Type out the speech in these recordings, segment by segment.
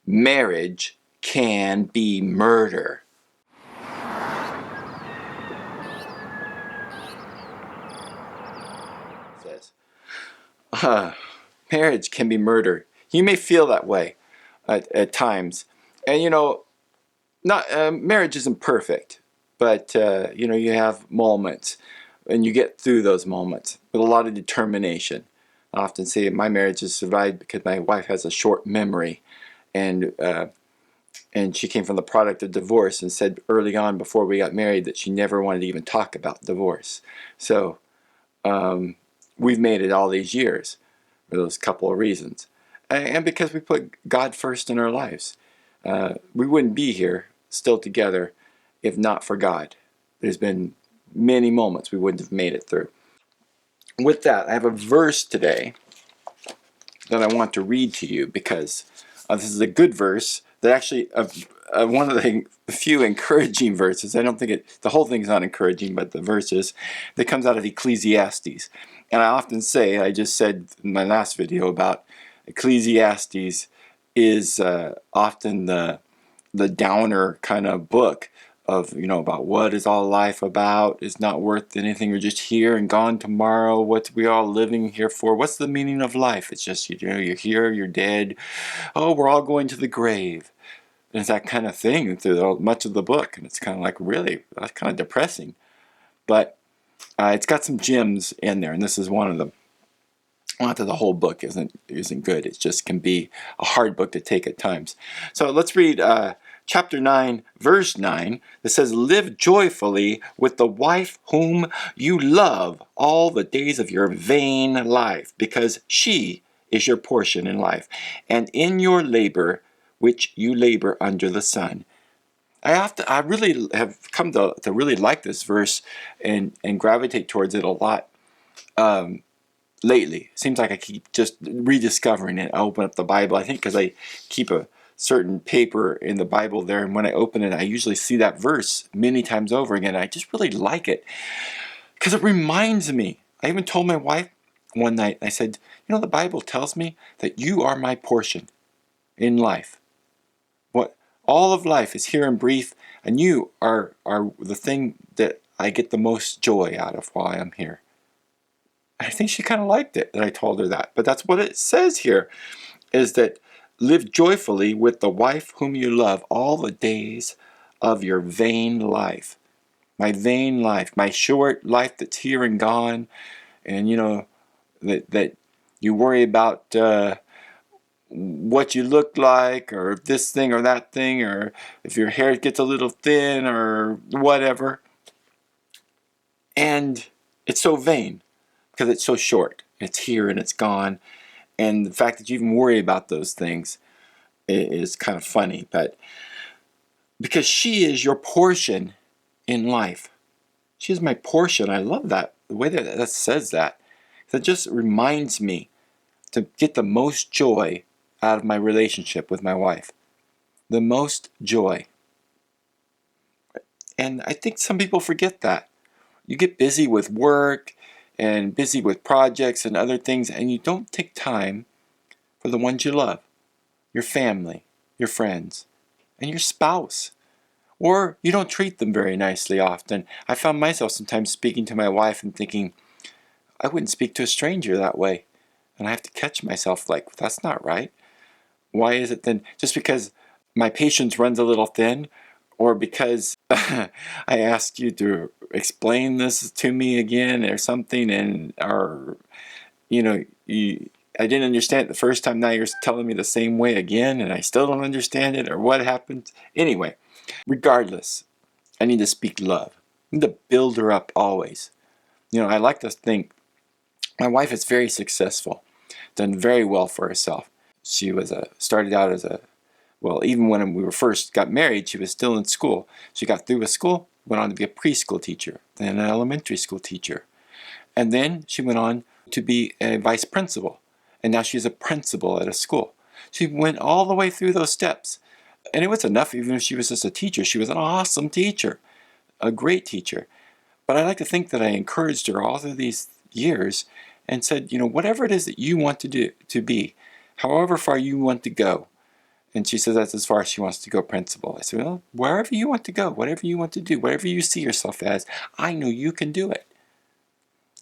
marriage can be murder. It says, marriage can be murder. You may feel that way at times. And not marriage isn't perfect, but you have moments, and you get through those moments with a lot of determination. I often say my marriage has survived because my wife has a short memory, and she came from the product of divorce, and said early on before we got married that she never wanted to even talk about divorce. So we've made it all these years for those couple of reasons, and because we put God first in our lives. We wouldn't be here still together if not for God. There's been many moments we wouldn't have made it through. With that, I have a verse today that I want to read to you, because this is a good verse that actually one of the few encouraging verses. I don't think the whole thing's not encouraging, but the verses that comes out of Ecclesiastes. And I often say, I just said in my last video about Ecclesiastes is often the downer kind of book of, about what is all life about, is not worth anything, we're just here and gone tomorrow, what we all living here for, what's the meaning of life? It's just, you're here, you're dead, oh, we're all going to the grave. And it's that kind of thing through much of the book, and it's kind of like, really, that's kind of depressing. But it's got some gems in there, and this is one of them. Not that the whole book isn't good, it just can be a hard book to take at times. So let's read chapter 9, verse 9, that says, live joyfully with the wife whom you love all the days of your vain life, because she is your portion in life, and in your labor which you labor under the sun. I really have come to really like this verse and gravitate towards it a lot lately. It seems like I keep just rediscovering it. I open up the Bible, I think because I keep a certain paper in the Bible there, and when I open it, I usually see that verse many times over again. I just really like it because it reminds me. I even told my wife one night, I said, the Bible tells me that you are my portion in life. What all of life is here and brief, and you are the thing that I get the most joy out of while I'm here. I think she kind of liked it that I told her that. But that's what it says here, is that live joyfully with the wife whom you love all the days of your vain life. My vain life, my short life that's here and gone. And that you worry about what you look like, or this thing or that thing, or if your hair gets a little thin or whatever. And it's so vain because it's so short. It's here and it's gone. And the fact that you even worry about those things is kind of funny. But because she is your portion in life. She is my portion. I love that. The way that says that. That just reminds me to get the most joy out of my relationship with my wife. The most joy. And I think some people forget that. You get busy with work and busy with projects and other things, and you don't take time for the ones you love. Your family, your friends, and your spouse. Or you don't treat them very nicely often. I found myself sometimes speaking to my wife and thinking, I wouldn't speak to a stranger that way. And I have to catch myself like, that's not right. Why is it then? Just because my patience runs a little thin, or because I asked you to explain this to me again or something, and I didn't understand it the first time, now you're telling me the same way again and I still don't understand it, or what happened? Anyway, regardless, I need to speak love. I need to build her up always. I like to think my wife is very successful, done very well for herself. She was started out as even when we first got married, she was still in school. She got through with school, went on to be a preschool teacher, then an elementary school teacher. And then she went on to be a vice principal. And now she's a principal at a school. She went all the way through those steps. And it was enough, even if she was just a teacher. She was an awesome teacher, a great teacher. But I like to think that I encouraged her all through these years and said, whatever it is that you want to be, however far you want to go, And she says that's as far as she wants to go, principal. I said, well, wherever you want to go, whatever you want to do, whatever you see yourself as, I know you can do it.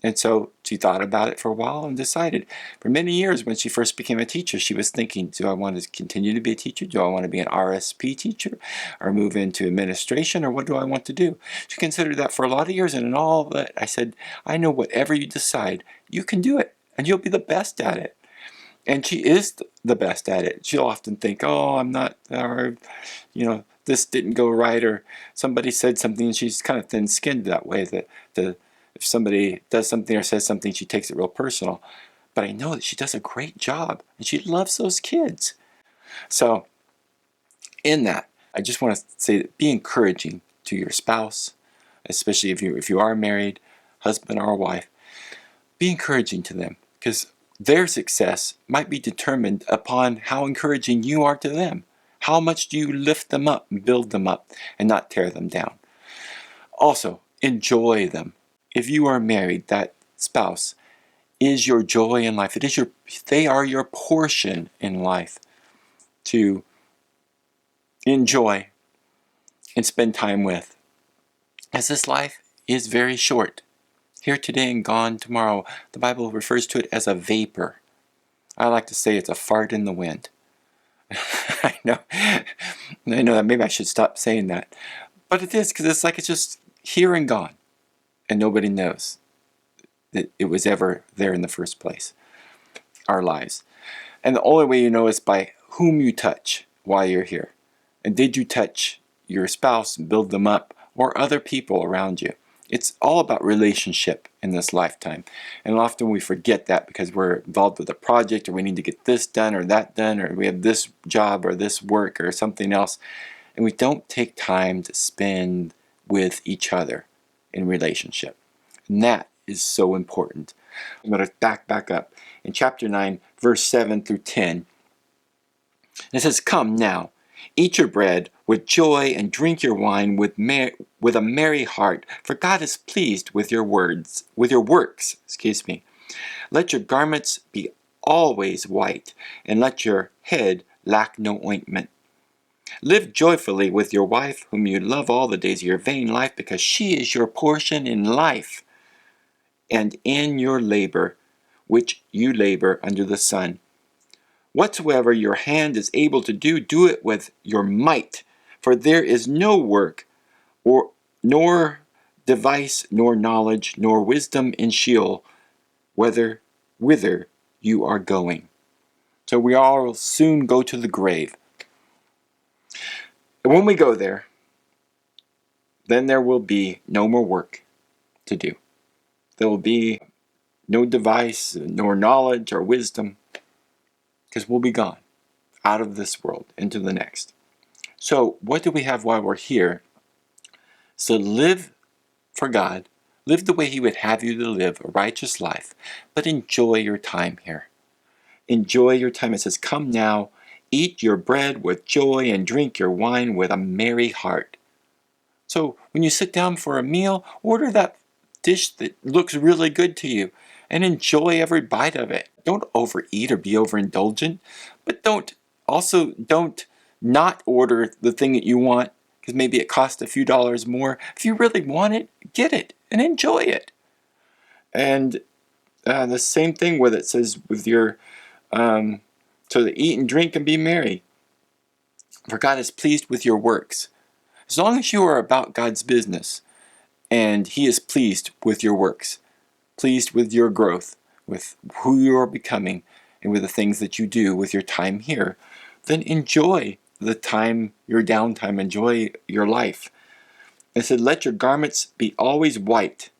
And so she thought about it for a while and decided. For many years, when she first became a teacher, she was thinking, do I want to continue to be a teacher? Do I want to be an RSP teacher or move into administration, or what do I want to do? She considered that for a lot of years, and in all that, I said, I know whatever you decide, you can do it, and you'll be the best at it. And she is the best at it. She'll often think, oh, I'm not, or, this didn't go right, or somebody said something, and she's kind of thin-skinned that way, that if somebody does something or says something, she takes it real personal. But I know that she does a great job, and she loves those kids. So in that, I just want to say that be encouraging to your spouse, especially if you are married, husband or wife. Be encouraging to them, because their success might be determined upon how encouraging you are to them. How much do you lift them up and build them up and not tear them down? Also, enjoy them. If you are married, that spouse is your joy in life. They are your portion in life to enjoy and spend time with. As this life is very short. Here today and gone tomorrow. The Bible refers to it as a vapor. I like to say it's a fart in the wind. I know that maybe I should stop saying that. But it is, because it's just here and gone. And nobody knows that it was ever there in the first place. Our lives. And the only way you know is by whom you touch while you're here. And did you touch your spouse and build them up, or other people around you? It's all about relationship in this lifetime. And often we forget that because we're involved with a project, or we need to get this done or that done, or we have this job or this work or something else. And we don't take time to spend with each other in relationship. And that is so important. I'm going to back up. In chapter 9, verse 7 through 10, it says, come now, eat your bread with joy and drink your wine with a merry heart, for God is pleased with your works. Let your garments be always white, and let your head lack no ointment. Live joyfully with your wife, whom you love all the days of your vain life, because she is your portion in life, and in your labor, which you labor under the sun. Whatsoever your hand is able to do, do it with your might, for there is no work, nor device, nor knowledge, nor wisdom in Sheol, whither you are going. So we all will soon go to the grave. And when we go there, then there will be no more work to do. There will be no device, nor knowledge, or wisdom, because we'll be gone out of this world into the next. So what do we have while we're here? So live for God. Live the way He would have you to live, a righteous life, but enjoy your time here. Enjoy your time. It says, come now, eat your bread with joy and drink your wine with a merry heart. So when you sit down for a meal, order that dish that looks really good to you and enjoy every bite of it. Don't overeat or be overindulgent, but don't not order the thing that you want because maybe it costs a few dollars more. If you really want it, get it and enjoy it. And the same thing with it says with your, so to eat and drink and be merry. For God is pleased with your works. As long as you are about God's business and He is pleased with your works, pleased with your growth, with who you are becoming, and with the things that you do with your time here, then enjoy the time, your downtime, enjoy your life. It said, let your garments be always white,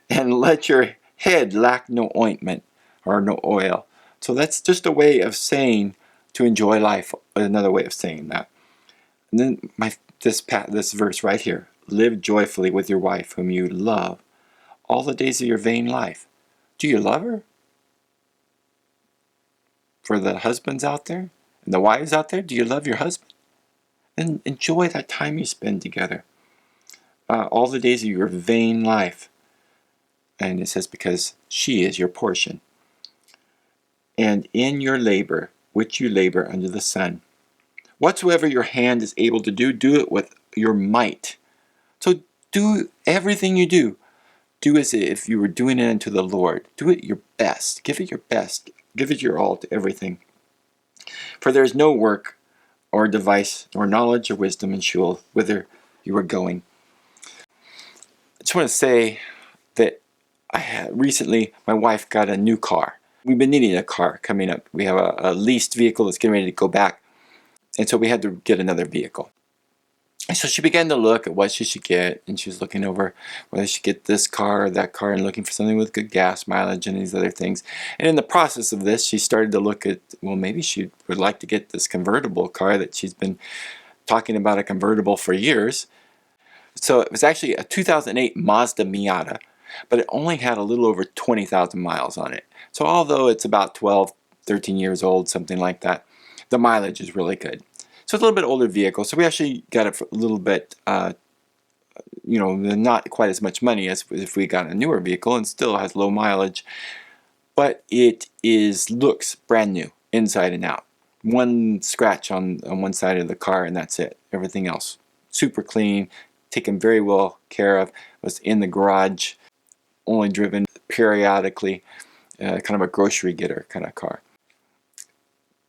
and let your head lack no ointment or no oil. So that's just a way of saying to enjoy life, another way of saying that. And then this verse right here, live joyfully with your wife whom you love all the days of your vain life. Do you love her? For the husbands out there and the wives out there, do you love your husband? Then enjoy that time you spend together. All the days of your vain life. And it says, because she is your portion. And in your labor, which you labor under the sun. Whatsoever your hand is able to do, do it with your might. So do everything you do. Do as if you were doing it unto the Lord. Do it your best. Give it your best. Give it your all to everything. For there is no work or device or knowledge or wisdom in Sheol, whither you are going. I just want to say that recently my wife got a new car. We've been needing a car coming up. We have a leased vehicle that's getting ready to go back. And so we had to get another vehicle. And so she began to look at what she should get, and she was looking over whether she should get this car or that car and looking for something with good gas mileage and these other things. And in the process of this, she started to look at, well, maybe she would like to get this convertible car that she's been talking about, a convertible for years. So it was actually a 2008 Mazda Miata, but it only had a little over 20,000 miles on it. So although it's about 12, 13 years old, something like that, the mileage is really good. So it's a little bit older vehicle, so we actually got it for a little bit, not quite as much money as if we got a newer vehicle, and still has low mileage, but it looks brand new, inside and out. One scratch on one side of the car, and that's it. Everything else, super clean, taken very well care of, was in the garage, only driven periodically, kind of a grocery getter kind of car.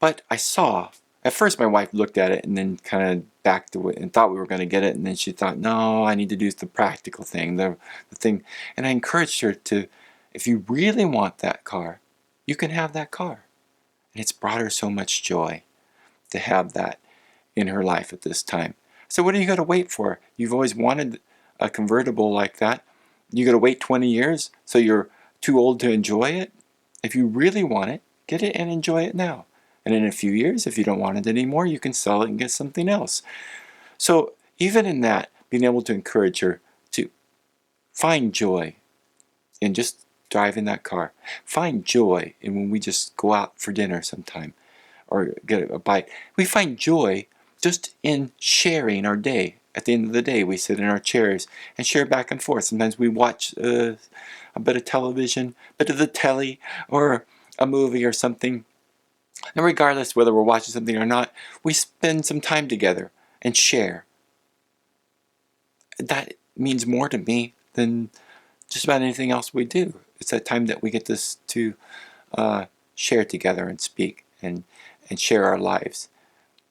But I saw, at first my wife looked at it and then kind of backed away and thought we were going to get it, and then she thought, no, I need to do the practical thing, the thing. And I encouraged her to, if you really want that car, you can have that car. And it's brought her so much joy to have that in her life at this time. So what are you going to wait for? You've always wanted a convertible like that. You got to wait 20 years so you're too old to enjoy it? If you really want it, get it and enjoy it now. And in a few years, if you don't want it anymore, you can sell it and get something else. So even in that, being able to encourage her to find joy in just driving that car. Find joy in when we just go out for dinner sometime or get a bite. We find joy just in sharing our day. At the end of the day, we sit in our chairs and share back and forth. Sometimes we watch a bit of television, a bit of the telly, or a movie or something. And regardless whether we're watching something or not, we spend some time together and share. That means more to me than just about anything else we do. It's that time that we get to share together and speak and share our lives.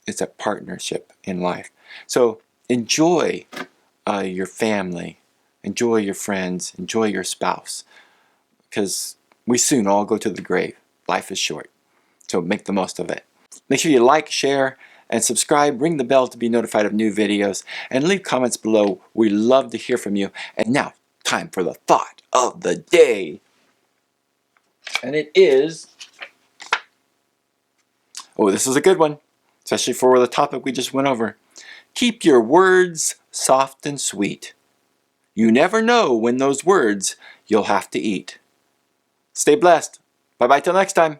It's a partnership in life. So enjoy your family, enjoy your friends, enjoy your spouse, because we soon all go to the grave. Life is short, so make the most of it. Make sure you like, share, and subscribe. Ring the bell to be notified of new videos, and leave comments below. We love to hear from you. And now, time for the thought of the day. And it is, oh, this is a good one, especially for the topic we just went over. Keep your words soft and sweet. You never know when those words you'll have to eat. Stay blessed. Bye-bye till next time.